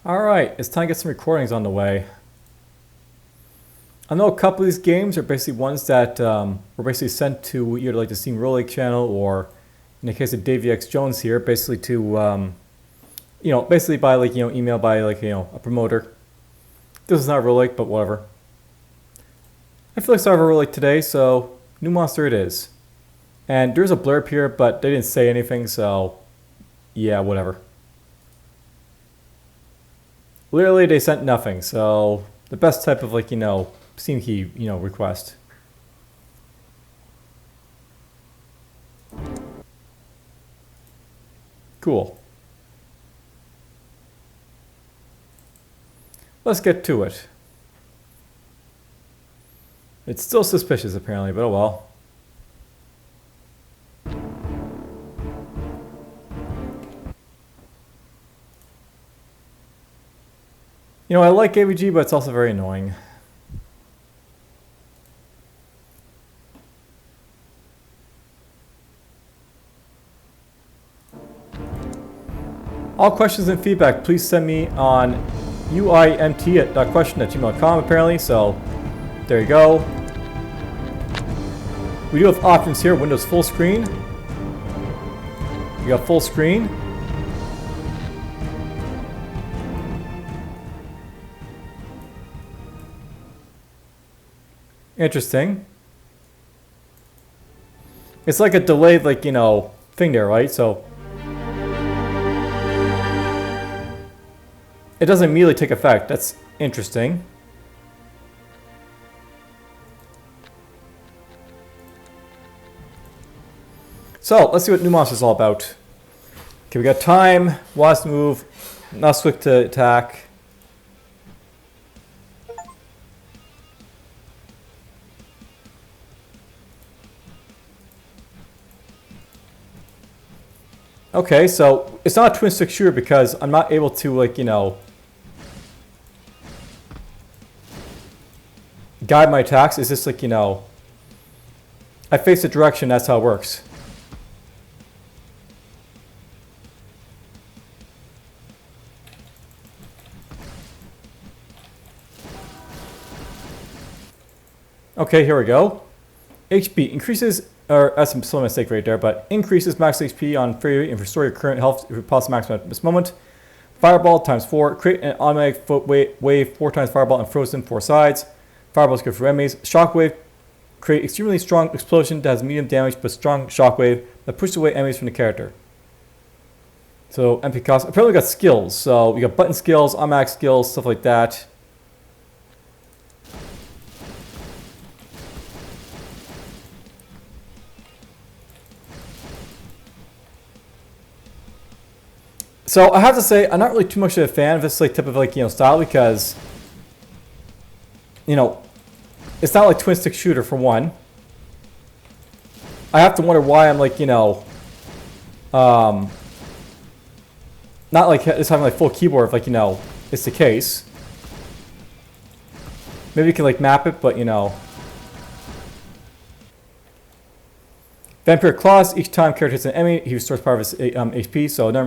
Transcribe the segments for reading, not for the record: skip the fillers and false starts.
Alright, it's time to get some recordings on the way. I know a couple of these games are basically ones that were basically sent to either like the Steam Roguelike channel or, in the case of DFuxa Jones here, basically to, basically by like, email by like, a promoter. This is not Roguelike, but whatever. I feel like I have a Roguelike today, so NewMonster it is. And there's a blurb here, but they didn't say anything, so yeah, whatever. Literally, they sent nothing, so the best type of, like, Steam key, request. Cool. Let's get to it. It's still suspicious, apparently, but oh well. I like AVG, but it's also very annoying. All questions and feedback, please send me on uimt.question@gmail.com, apparently, so there you go. We do have options here. Windows full screen. We got full screen. Interesting. It's like a delayed, thing there, right? So it doesn't immediately take effect. That's interesting. So let's see what NewMonster is all about. Okay, we got time, wants to move, not quick to attack. Okay, so it's not a twin stick shooter because I'm not able to, guide my attacks. It's just I face the direction, that's how it works. Okay, here we go. HP increases, or that's a slow mistake right there, but increases max HP on free and restore your current health if you pause max at this moment. Fireball times 4. Create an automatic wave 4 times fireball and frozen 4 sides. Fireball is good for enemies. Shockwave. Create extremely strong explosion that has medium damage but strong shockwave that pushes away enemies from the character. So MP cost. Apparently we got skills. So we got button skills, automatic skills, stuff like that. So I have to say, I'm not really too much of a fan of this type of style because, it's not like twin stick shooter for one. I have to wonder why I'm not like just having full keyboard if it's the case. Maybe you can map it, but Vampire Claws, each time character hits an enemy, he restores part of his HP, so another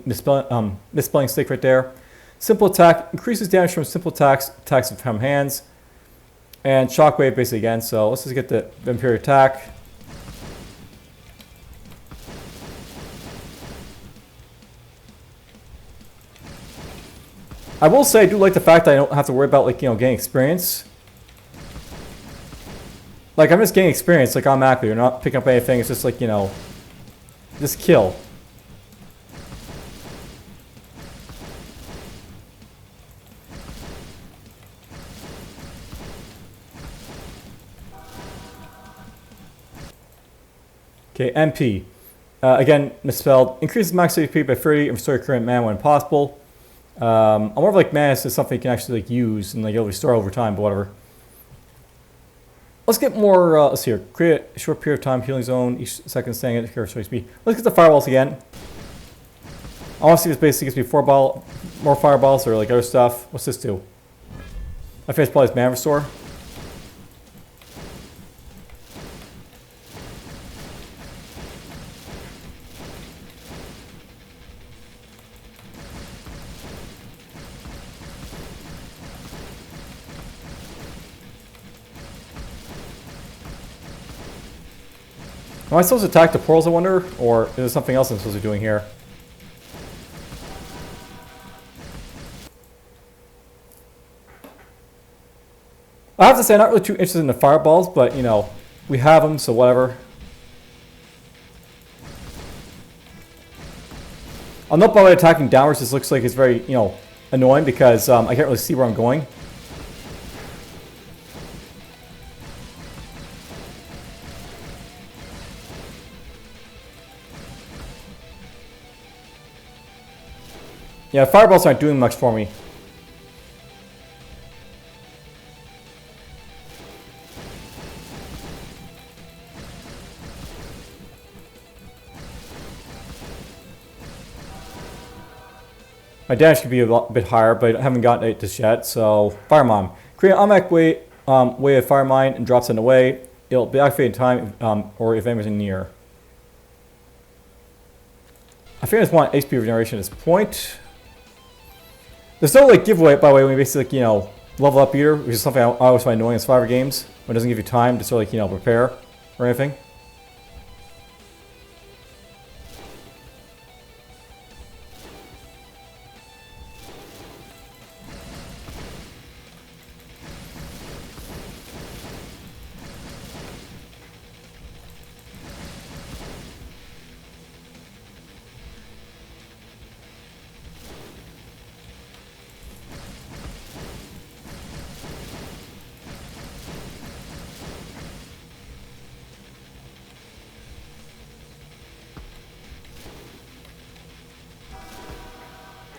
misspelling mistake right there. Simple attack, increases damage from simple attacks from hands. And shockwave basically again, so let's just get the Vampire attack. I will say I do like the fact that I don't have to worry about getting experience. I'm just getting experience, automatically. You're not picking up anything. It's just just kill. Okay, MP. Again, misspelled. Increases max HP by 30 and restore your current mana when possible. I'm more of mana is something you can actually use and it'll restore over time, but whatever. Let's get more, let's see here. Create a short period of time healing zone, each second staying at here, so HP. Let's get the fireballs again. I want to see if this basically gives me more fireballs or other stuff. What's this do? I think it's probably his mana restore. Am I supposed to attack the portals, I wonder? Or is there something else I'm supposed to be doing here? I have to say, I'm not really too interested in the fireballs, but, you know, we have them, so whatever. I'll note by the way attacking downwards, this looks like it's very, you know, annoying because I can't really see where I'm going. Yeah, fireballs aren't doing much for me. My damage could be a bit higher, but I haven't gotten it just yet. So, Fire Mine. Create an automatic way of Fire Mine and drops it away. It'll be activated in time or if enemy's near. I think I just want HP regeneration at this point. There's no like giveaway, by the way, when you basically like, you know, level up either, which is something I always find annoying in Survivor games. When it doesn't give you time to sort of like, you know, prepare or anything.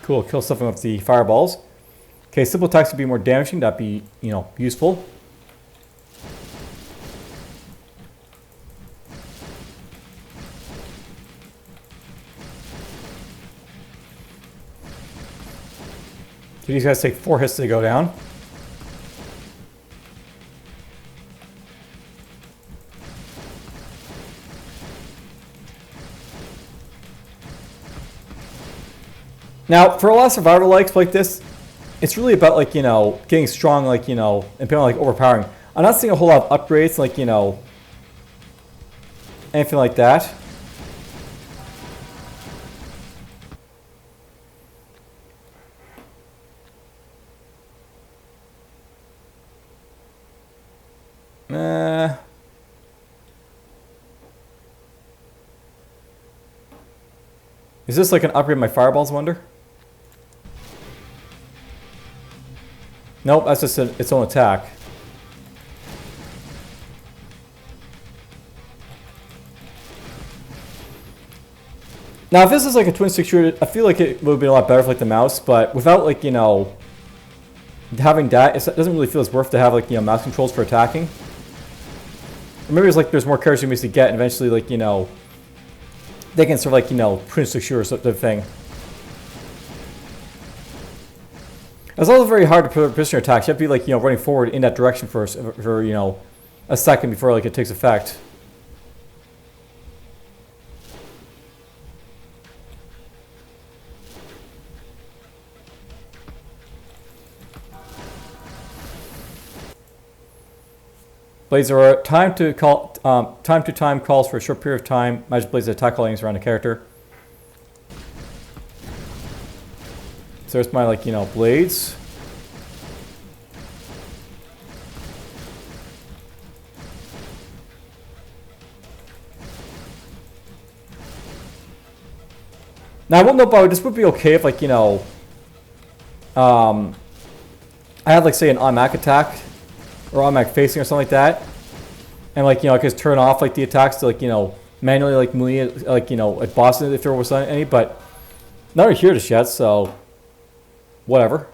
Cool, kill something with the fireballs. Okay, simple attacks would be more damaging. That'd be, you know, useful. So these guys take 4 hits to go down. Now, for a lot of survival likes like this, it's really about like, you know, getting strong, like, you know, and being like overpowering. I'm not seeing a whole lot of upgrades, like, you know, anything like that. Is this like an upgrade of my fireballs, I wonder? Nope, that's just its own attack. Now, if this is like a twin stick shooter, I feel like it would be a lot better for like the mouse, but without like, you know, having that, it doesn't really feel it's worth to have like, you know, mouse controls for attacking. Or maybe it's like there's more characters you basically get, and eventually like, you know, they can sort of like, you know, twin stick shooter sort of thing. It's also very hard to put position attacks. You have to be like, you know, running forward in that direction for you know, a second before like it takes effect. Blades are time to time calls for a short period of time. Magic blades attack all enemies around the character. So there's my like, you know, blades. Now I won't know, but this would be okay if like, you know, I had like say an automatic attack or automatic facing or something like that, and like, you know, I could just turn off like the attacks to like, you know, manually like melee, like, you know, at bosses if there was any, but not really here just yet, so whatever.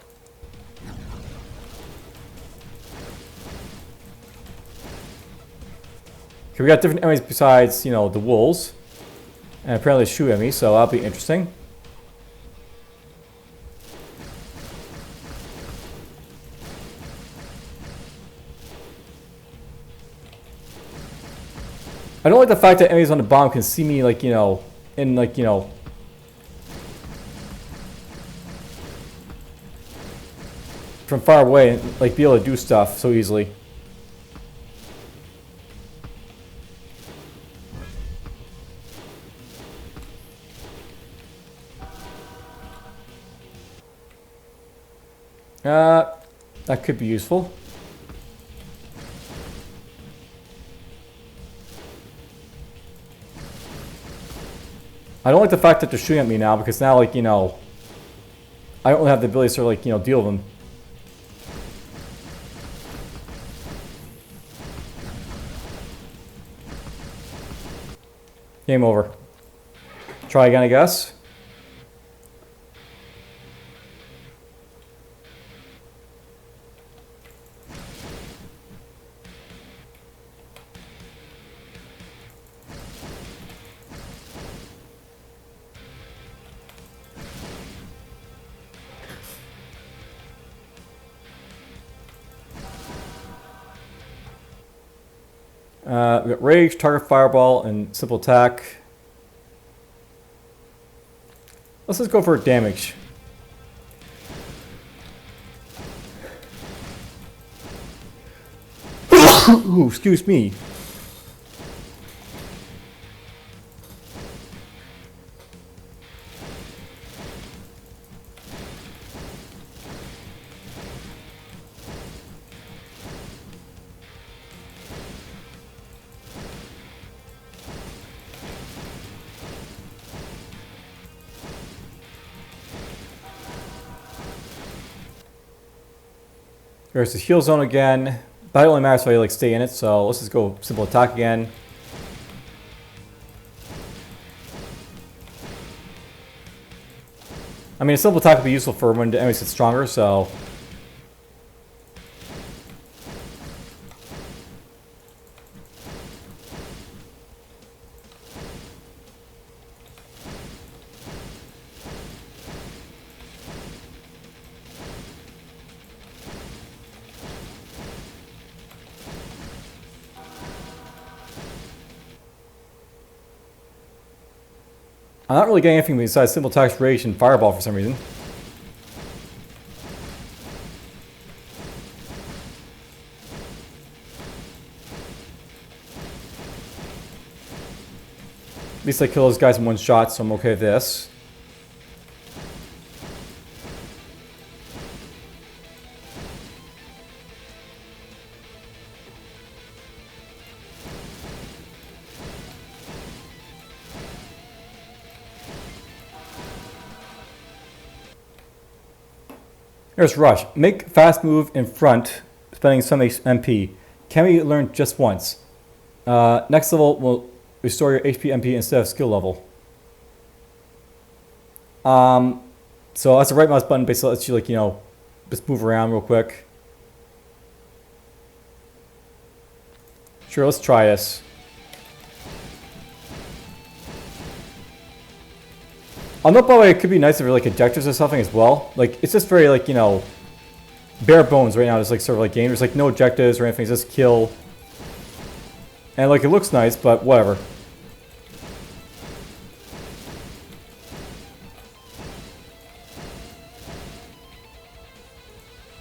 Okay, we got different enemies besides, you know, the wolves, and apparently they shoot at me, so that'll be interesting. I don't like the fact that enemies on the bottom can see me, like, you know, in, like, you know, from far away and, like, be able to do stuff so easily. That could be useful. I don't like the fact that they're shooting at me now, because now, like, you know, I don't have the ability to sort of, like, you know, deal with them. Game over. Try again, I guess. We got Rage, Target Fireball, and Simple Attack. Let's just go for damage. Ooh, excuse me. There's the heal zone again. But it only matters if I like stay in it, so let's just go simple attack again. I mean, a simple attack would be useful for when the enemies get stronger, so... I'm not really getting anything besides simple attacks, rage, and fireball for some reason. At least I kill those guys in one shot, so I'm okay with this. Here's Rush. Make fast move in front, spending some MP. Can be learned just once. Next level will restore your HP MP instead of skill level. So that's the right mouse button basically lets you, like, you know, just move around real quick. Sure, let's try this. I'll note, by the way, it could be nice if there were like objectives or something as well. Like, it's just very, like, you know, bare bones right now. It's like sort of like game. There's like no objectives or anything. It's just kill. And like it looks nice, but whatever.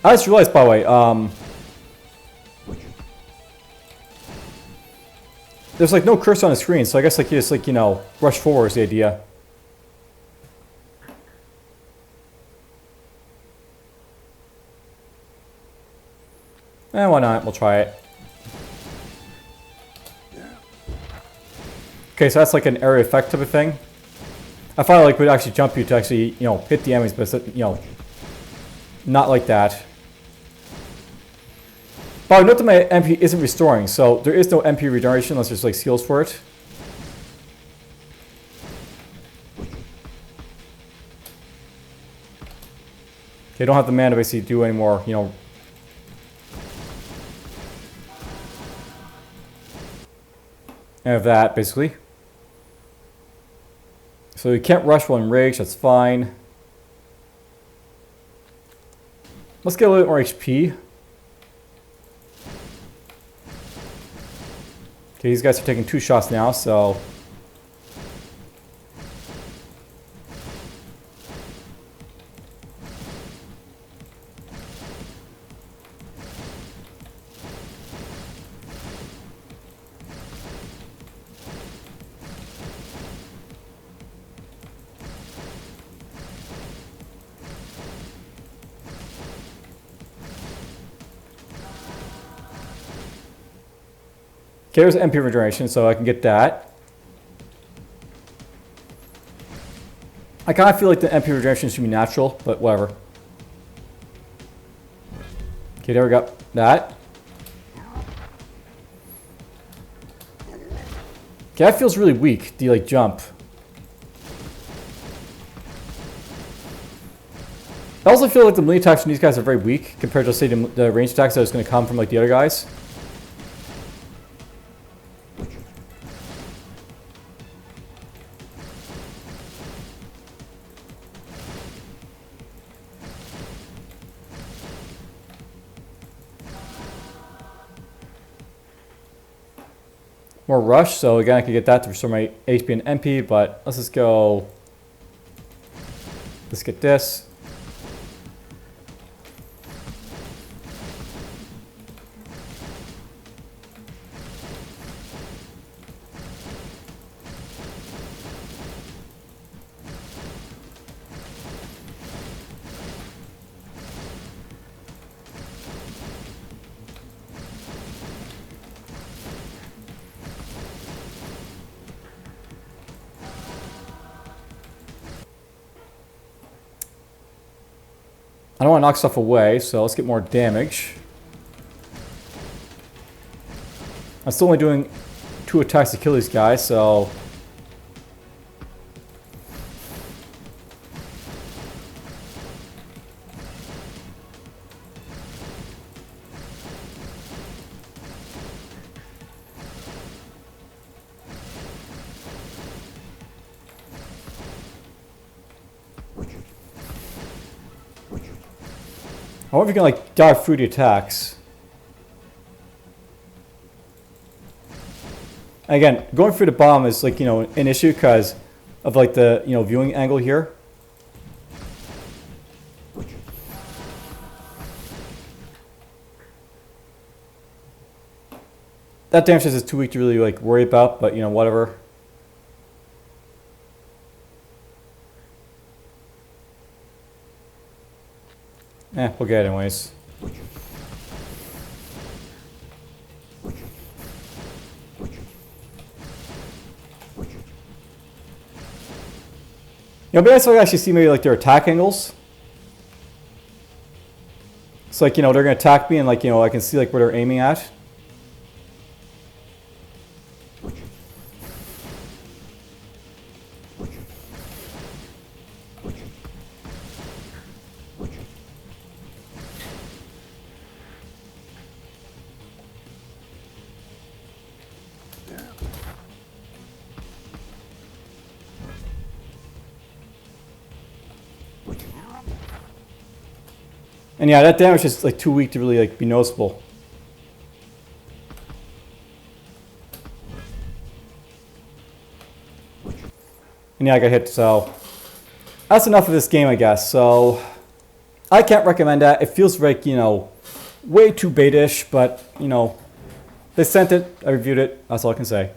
I just realized, by the way, there's like no cursor on the screen, so I guess like you just, like, you know, rush forward is the idea. And why not? We'll try it. Okay, so that's like an area effect type of thing. I thought like would actually jump you to actually, you know, hit the enemies, but it's, you know, not like that. But note that my MP isn't restoring, so there is no MP regeneration unless there's like skills for it. Okay, don't have the mana to basically do any more, you know. And of that, basically. So you can't rush while in rage, that's fine. Let's get a little bit more HP. Okay, these guys are taking 2 shots now, so... Okay, there's MP regeneration, so I can get that. I kind of feel like the MP regeneration should be natural, but whatever. Okay, there we go. That. Okay, that feels really weak. Do you like jump? I also feel like the melee attacks from these guys are very weak compared to, say, the range attacks that is going to come from like the other guys. More rush, so again I can get that to restore my HP and MP, but let's just go. Let's get this. I don't want to knock stuff away, so let's get more damage. I'm still only doing 2 attacks to kill these guys, so... I wonder if you can like dive through the attacks. And again, going through the bomb is like, you know, an issue because of like the, you know, viewing angle here. That damage is too weak to really like worry about, but you know, whatever. We'll get it anyways. You know, maybe I actually see maybe like their attack angles. It's like, you know, they're gonna attack me and like, you know, I can see like where they're aiming at. And yeah, that damage is like too weak to really like be noticeable. And yeah, I got hit, so that's enough of this game, I guess. So I can't recommend that. It feels like, you know, way too beta-ish, but you know, they sent it, I reviewed it, that's all I can say.